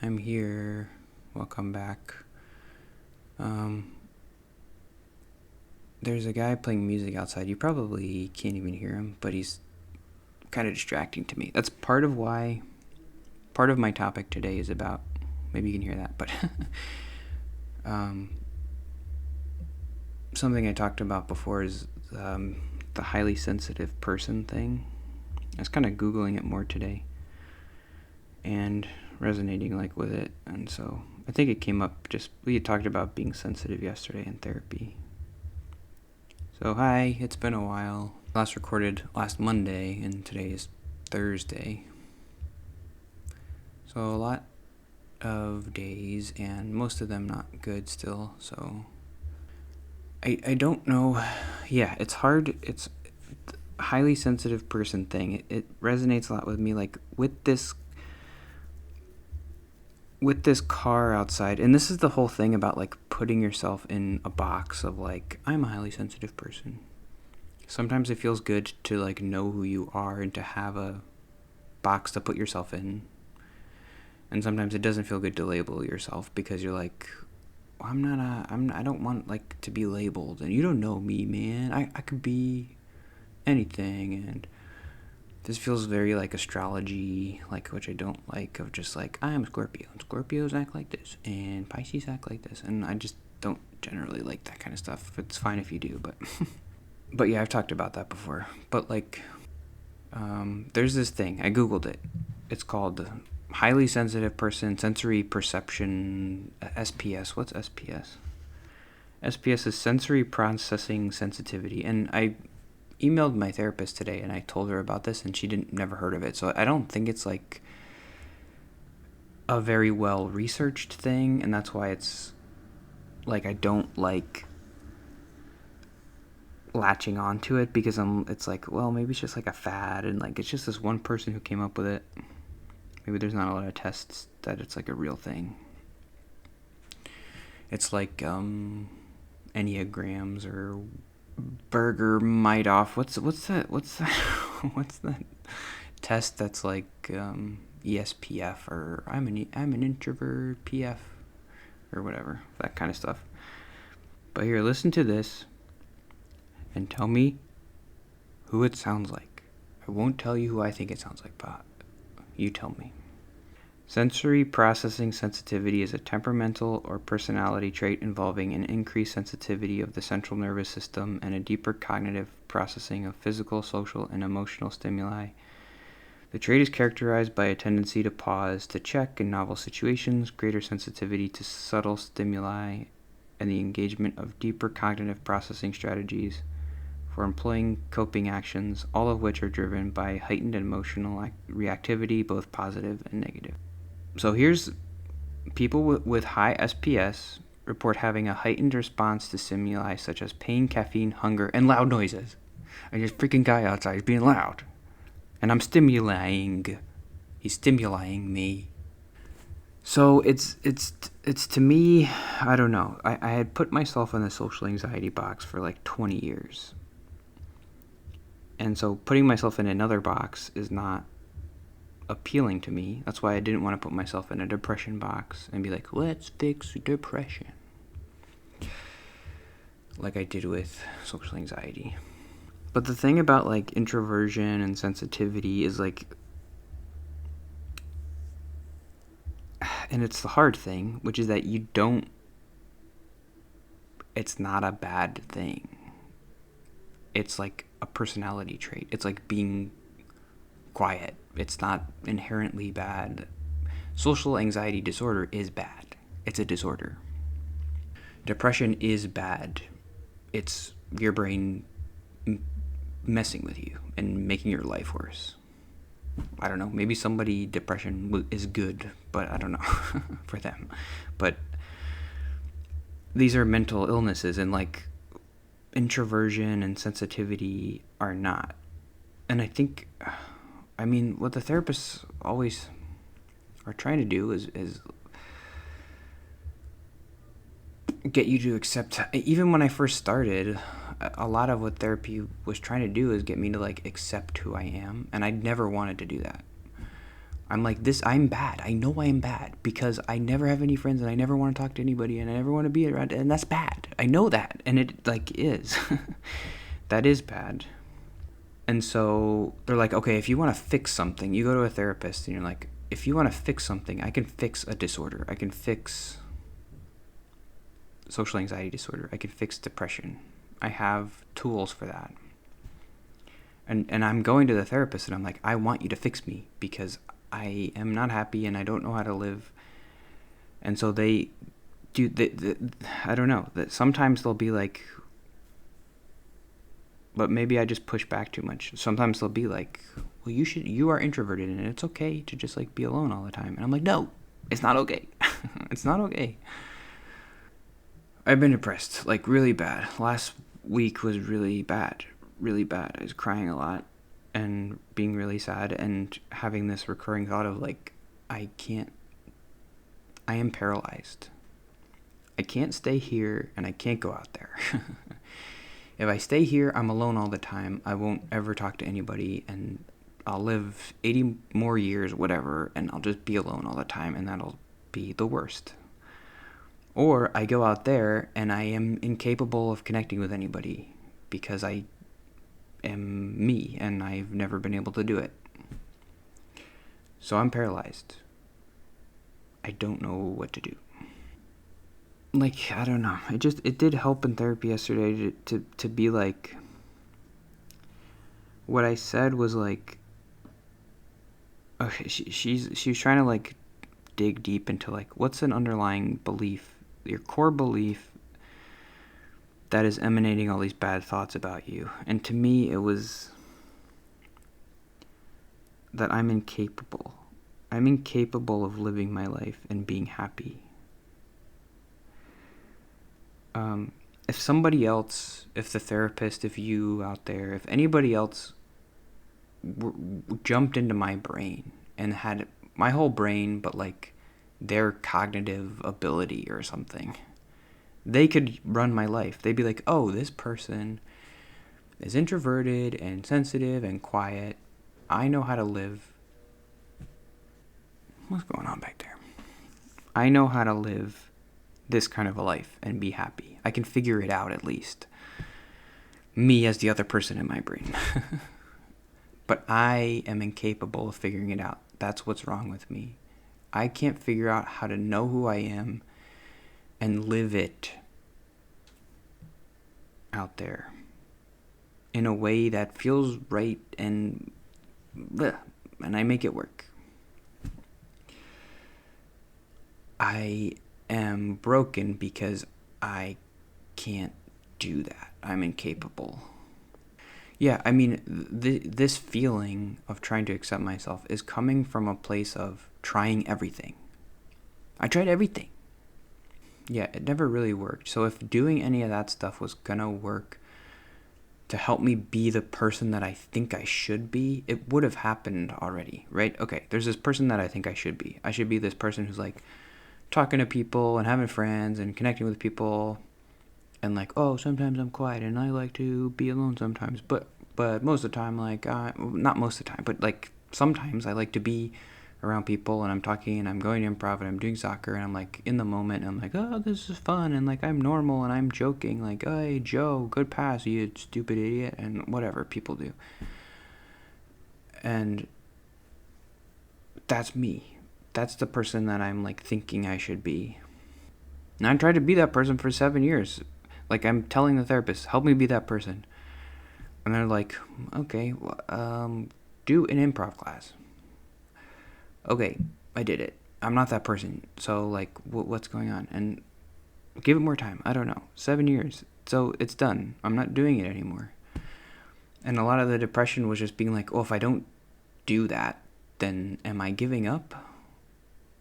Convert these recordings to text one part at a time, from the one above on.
I'm here. Welcome back. There's a guy playing music outside. You probably can't even hear him, but he's kind of distracting to me. That's part of my topic today is about, maybe you can hear that, but something I talked about before is the highly sensitive person thing. I was kind of Googling it more today and resonating with it, and so I think it came up we had talked about being sensitive yesterday in therapy. So hi, it's been a while. Last recorded last Monday and today is Thursday. So a lot of days and most of them not good still, so I don't know. Yeah, it's hard. It's a highly sensitive person thing. It resonates a lot with me, with this car outside. And this is the whole thing about putting yourself in a box of I'm a highly sensitive person. Sometimes it feels good to know who you are and to have a box to put yourself in. And sometimes it doesn't feel good to label yourself because you're I don't want to be labeled, and you don't know me, man. I could be anything, and this feels very astrology, which I don't like, of just I'm a Scorpio, and Scorpios act like this, and Pisces act like this, and I just don't generally like that kind of stuff. It's fine if you do, but but yeah, I've talked about that before. But there's this thing, I googled it. It's called highly sensitive person sensory perception, S.P.S. What's S.P.S? S.P.S is sensory processing sensitivity, and I emailed my therapist today and I told her about this, and she never heard of it. So I don't think it's a very well researched thing, and that's why it's I don't like latching onto it, because it's well, maybe it's just a fad, and it's just this one person who came up with it. Maybe there's not a lot of tests that it's a real thing. It's Enneagrams or Burger Madoff. What's that? What's that test that's ESPF, or I'm an introvert PF, or whatever, that kind of stuff. But here, listen to this and tell me who it sounds like. I won't tell you who I think it sounds like, but you tell me. Sensory processing sensitivity is a temperamental or personality trait involving an increased sensitivity of the central nervous system and a deeper cognitive processing of physical, social, and emotional stimuli. The trait is characterized by a tendency to pause, to check in novel situations, greater sensitivity to subtle stimuli, and the engagement of deeper cognitive processing strategies for employing coping actions, all of which are driven by heightened emotional reactivity, both positive and negative. So here's people with high S.P.S. report having a heightened response to stimuli such as pain, caffeine, hunger, and loud noises. And this freaking guy outside is being loud. And I'm stimulating. He's stimulating me. So it's to me, I don't know. I had put myself in the social anxiety box for 20 years. And so putting myself in another box is not appealing to me. That's why I didn't want to put myself in a depression box and be let's fix depression, like I did with social anxiety. But the thing about introversion and sensitivity is and it's the hard thing, which is that it's not a bad thing. It's a personality trait. It's being quiet. It's not inherently bad. Social anxiety disorder is bad. It's a disorder. Depression is bad. It's your brain messing with you and making your life worse. I don't know. Maybe somebody depression is good, but I don't know for them. But these are mental illnesses, and introversion and sensitivity are not. And I think, what the therapists always are trying to do is get you to accept. Even when I first started, a lot of what therapy was trying to do is get me to accept who I am, and I never wanted to do that. I'm like, I'm bad. I know I am bad because I never have any friends and I never want to talk to anybody and I never want to be around, and that's bad. I know that, and it like is. That is bad. And so they're like, okay, if you want to fix something, you go to a therapist and you're like, if you want to fix something, I can fix a disorder. I can fix social anxiety disorder. I can fix depression. I have tools for that. And I'm going to the therapist and I'm like, I want you to fix me because I am not happy and I don't know how to live. And so they do, I don't know, that sometimes they'll be like, but maybe I just push back too much. Sometimes they'll be like, well, you are introverted and it's okay to just like be alone all the time. And I'm like, no, it's not okay. It's not okay. I've been depressed, like really bad. Last week was really bad. Really bad. I was crying a lot and being really sad and having this recurring thought of like, I am paralyzed. I can't stay here and I can't go out there. If I stay here, I'm alone all the time. I won't ever talk to anybody and I'll live 80 more years, whatever, and I'll just be alone all the time and that'll be the worst. Or I go out there and I am incapable of connecting with anybody because I am me and I've never been able to do it. So I'm paralyzed. I don't know what to do. Like, I don't know. It did help in therapy yesterday to be like, what I said was like, okay, she was trying to like dig deep into like, what's an underlying belief, your core belief that is emanating all these bad thoughts about you. And to me, it was that I'm incapable. I'm incapable of living my life and being happy. If somebody else, if the therapist, if you out there, if anybody else jumped into my brain and had my whole brain, but like their cognitive ability or something, they could run my life. They'd be like, oh, this person is introverted and sensitive and quiet. I know how to live. What's going on back there? I know how to live this kind of a life and be happy. I can figure it out at least. Me as the other person in my brain. But I am incapable of figuring it out. That's what's wrong with me. I can't figure out how to know who I am and live it out there in a way that feels right and I make it work. I am broken because I can't do that. I'm incapable. Yeah, I mean, this feeling of trying to accept myself is coming from a place of trying everything. I tried everything. Yeah, it never really worked. So if doing any of that stuff was gonna work to help me be the person that I think I should be, it would have happened already, right? Okay, there's this person that I think I should be. I should be this person who's like talking to people and having friends and connecting with people and like, oh, sometimes I'm quiet and I like to be alone sometimes, but most of the time, like, not most of the time, but like sometimes I like to be around people and I'm talking and I'm going to improv and I'm doing soccer and I'm like in the moment and I'm like, oh, this is fun, and like I'm normal and I'm joking like, hey Joe, good pass, you stupid idiot, and whatever people do. And that's me. That's the person that I'm like thinking I should be. And I tried to be that person for 7 years. Like, I'm telling the therapist, help me be that person. And they're like, okay, do an improv class. Okay, I did it. I'm not that person. So, like, what's going on? And give it more time. I don't know. 7 years. So, it's done. I'm not doing it anymore. And a lot of the depression was just being like, oh, if I don't do that, then am I giving up?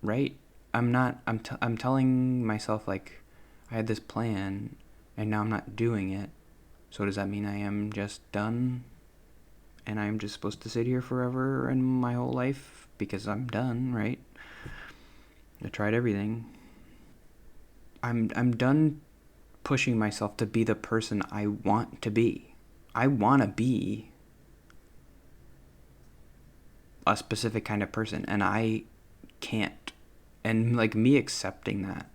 Right? I'm not. I'm telling myself, like, I had this plan, and now I'm not doing it. So does that mean I am just done? And I'm just supposed to sit here forever and my whole life because I'm done, right? I tried everything. I'm done pushing myself to be the person I want to be. I want to be a specific kind of person, and I can't. And like me accepting that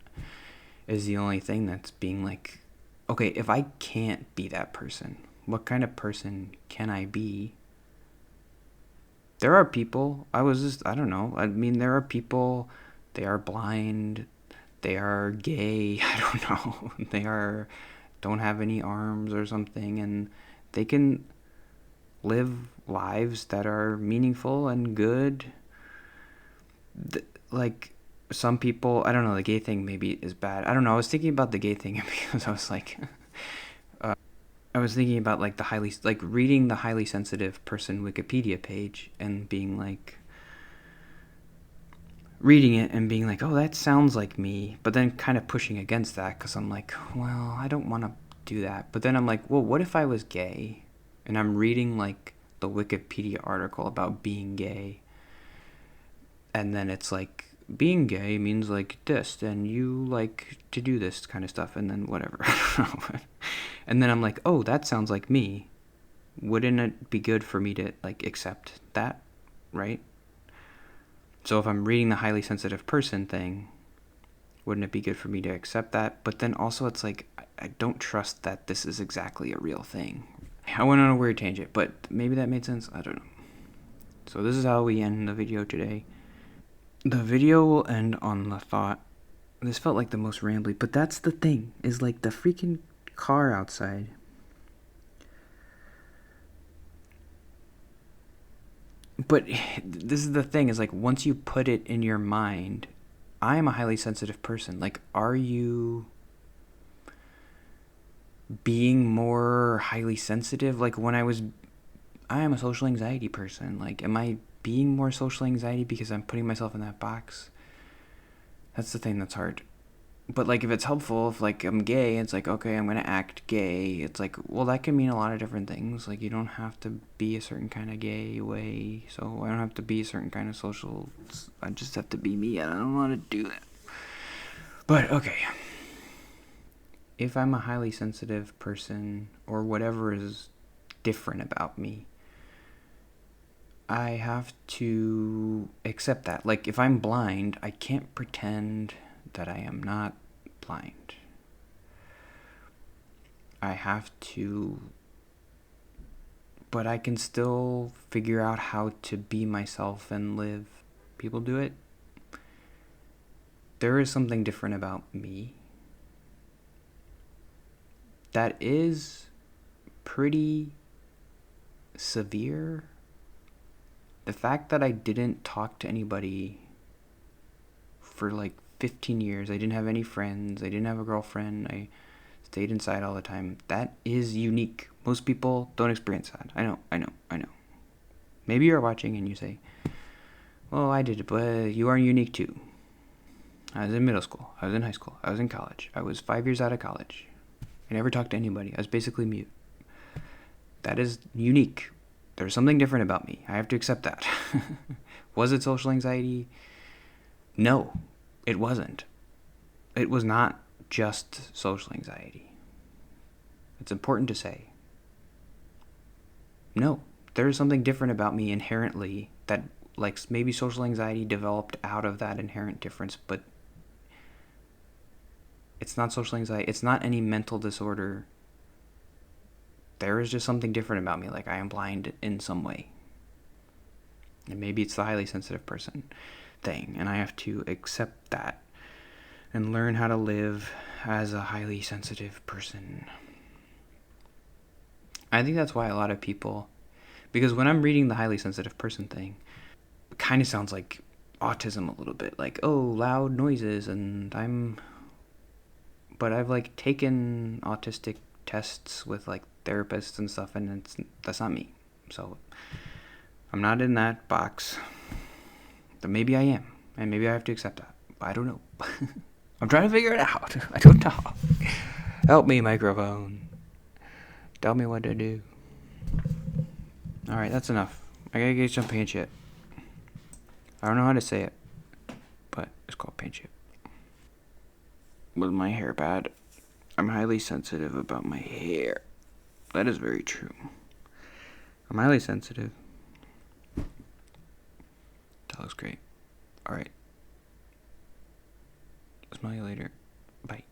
is the only thing that's being like, okay, if I can't be that person, what kind of person can I be? There are people, I don't know. I mean, there are people, they are blind, they are gay, I don't know. Don't have any arms or something, and they can live lives that are meaningful and good. Like, some people, I don't know, the gay thing maybe is bad. I don't know, I was thinking about the gay thing because I was like, I was thinking about like reading the highly sensitive person Wikipedia page and being like, reading it and being like, oh, that sounds like me, but then kind of pushing against that because I'm like, well, I don't want to do that. But then I'm like, well, what if I was gay? And I'm reading like the Wikipedia article about being gay, and then it's like, being gay means like this, and you like to do this kind of stuff, and then whatever. And then I'm like, oh, that sounds like me. Wouldn't it be good for me to like accept that, right? So if I'm reading the highly sensitive person thing, wouldn't it be good for me to accept that? But then also it's like, I don't trust that this is exactly a real thing. I went on a weird tangent, but maybe that made sense. I don't know. So this is how we end the video today. The video will end on the thought, this felt like the most rambly, but that's the thing, is like the freaking car outside. But this is the thing, is like, once you put it in your mind, I am a highly sensitive person. Like, are you being more highly sensitive? Like, I am a social anxiety person. Like, am I being more social anxiety because I'm putting myself in that box? That's the thing that's hard. But like, if it's helpful, if like I'm gay, it's like, okay, I'm gonna act gay. It's like, well, that can mean a lot of different things. Like, you don't have to be a certain kind of gay way. So I don't have to be a certain kind of social. I just have to be me, and I don't want to do that. But okay, if I'm a highly sensitive person, or whatever is different about me, I have to accept that. Like, if I'm blind, I can't pretend that I am not blind. I have to, but I can still figure out how to be myself and live. People do it. There is something different about me that is pretty severe. The fact that I didn't talk to anybody for like 15 years, I didn't have any friends, I didn't have a girlfriend, I stayed inside all the time, that is unique. Most people don't experience that. I know. Maybe you're watching and you say, well, I did it, but you are unique too. I was in middle school, I was in high school, I was in college, I was 5 years out of college. I never talked to anybody. I was basically mute. That is unique. There's something different about me. I have to accept that. Was it social anxiety? No, it wasn't. It was not just social anxiety. It's important to say. No, there is something different about me inherently that, like, maybe social anxiety developed out of that inherent difference, but it's not social anxiety. It's not any mental disorder. There is just something different about me. Like, I am blind in some way. And maybe it's the highly sensitive person thing, and I have to accept that and learn how to live as a highly sensitive person. I think that's why a lot of people, because when I'm reading the highly sensitive person thing, it kind of sounds like autism a little bit. Like, oh, loud noises, but I've like taken autistic tests with like therapists and stuff, and that's not me. So I'm not in that box. But maybe I am, and maybe I have to accept that. I don't know. I'm trying to figure it out. I don't know. Help me, microphone. Tell me what to do. Alright, that's enough. I gotta get some paint chip. I don't know how to say it, but it's called paint chip. With my hair bad, I'm highly sensitive about my hair. That is very true. I'm highly sensitive. looks great. Alright. Smell you later. Bye.